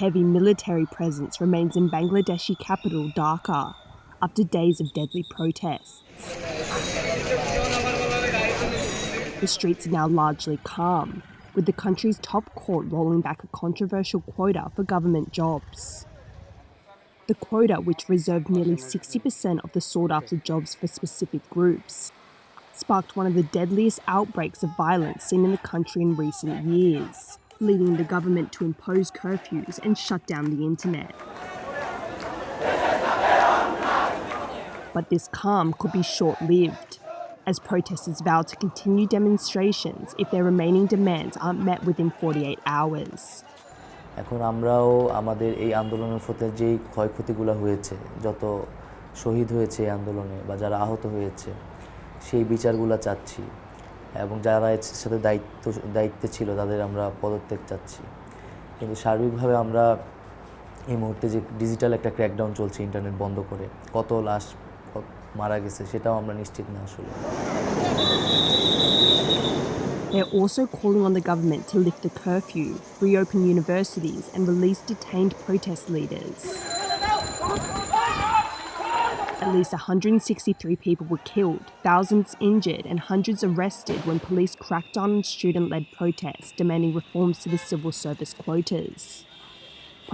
heavy military presence remains in Bangladeshi capital Dhaka after days of deadly protests. The streets are now largely calm, with the country's top court rolling back a controversial quota for government jobs. The quota, which reserved nearly 60% of the sought-after jobs for specific groups, sparked one of the deadliest outbreaks of violence seen in the country in recent years, leading the government to impose curfews and shut down the internet. But this calm could be short-lived, as protesters vowed to continue demonstrations if their remaining demands aren't met within 48 hours. এখন আমরাও আমাদের এই আন্দোলনের ফলে যেই ক্ষয়ক্ষতিগুলো হয়েছে, যত শহীদ হয়েছে এই আন্দোলনে বা যারা আহত হয়েছে, সেই বিচারগুলো চাচ্ছি এবং যারা এর সাথে দায়িত্বে ছিল তাদের আমরা পদত্যাগ চাচ্ছি। কিন্তু সার্বিকভাবে আমরা এই মুহূর্তে যে ডিজিটাল একটা ক্র্যাকডাউন চলছে ইন্টারনেট বন্ধ করে, কত লাশ মারা গেছে সেটাও আমরা নিশ্চিত না আসলে। They're also calling on the government to lift the curfew, reopen universities and release detained protest leaders. At least 163 people were killed, thousands injured and hundreds arrested when police cracked down on student-led protests demanding reforms to the civil service quotas.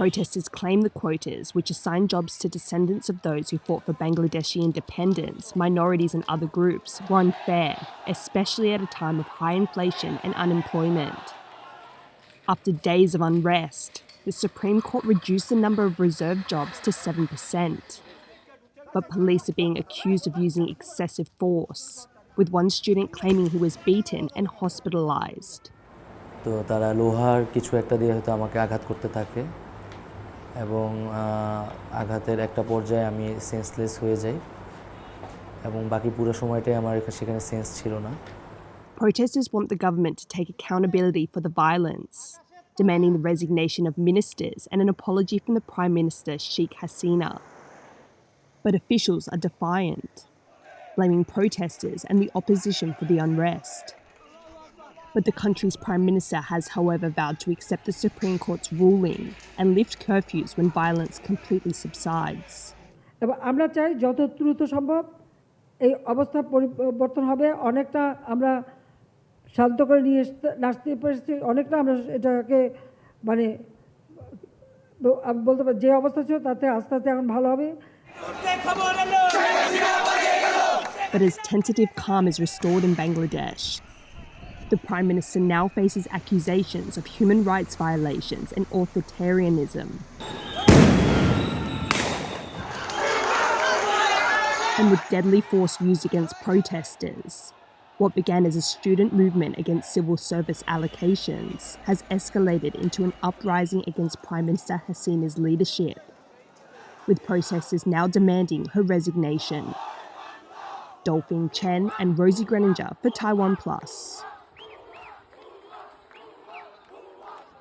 Protesters claim the quotas, which assign jobs to descendants of those who fought for Bangladeshi independence, minorities and other groups, were unfair, especially at a time of high inflation and unemployment. After days of unrest, the Supreme Court reduced the number of reserved jobs to 7%. But police are being accused of using excessive force, with one student claiming he was beaten and hospitalized. তো তারা লোহার কিছু একটা দিয়ে হয়তো আমাকে আঘাত করতে থাকে এবং আঘাতের একটা পর্যায়ে আমি সেন্সলেস হয়ে যাই এবং বাকি পুরো সময়টাই আমার সেখানে সেন্স ছিল না। Protesters want the government to take accountability for the violence, demanding the resignation of ministers and an apology from the Prime Minister Sheikh Hasina. But officials are defiant, blaming protesters and the opposition for the unrest. But the country's Prime Minister has, however, vowed to accept the Supreme Court's ruling and lift curfews when violence completely subsides. আমরা চাই যত দ্রুত সম্ভব এই অবস্থা পরিবর্তন হবে। অনেকটা আমরা শান্ত করে নিয়ে আসতে পেরেছি, অনেকটা আমরা এটাকে মানে বলতে পারি যে অবস্থা ছিল তাতে আস্তে আস্তে এখন ভালো হবে। But as tentative calm is restored in Bangladesh, the Prime Minister now faces accusations of human rights violations and authoritarianism. And with deadly force used against protesters, what began as a student movement against civil service allocations has escalated into an uprising against Prime Minister Hasina's leadership, with protesters now demanding her resignation. Dolphine, Chen and Rosie Grenenger for TaiwanPlus.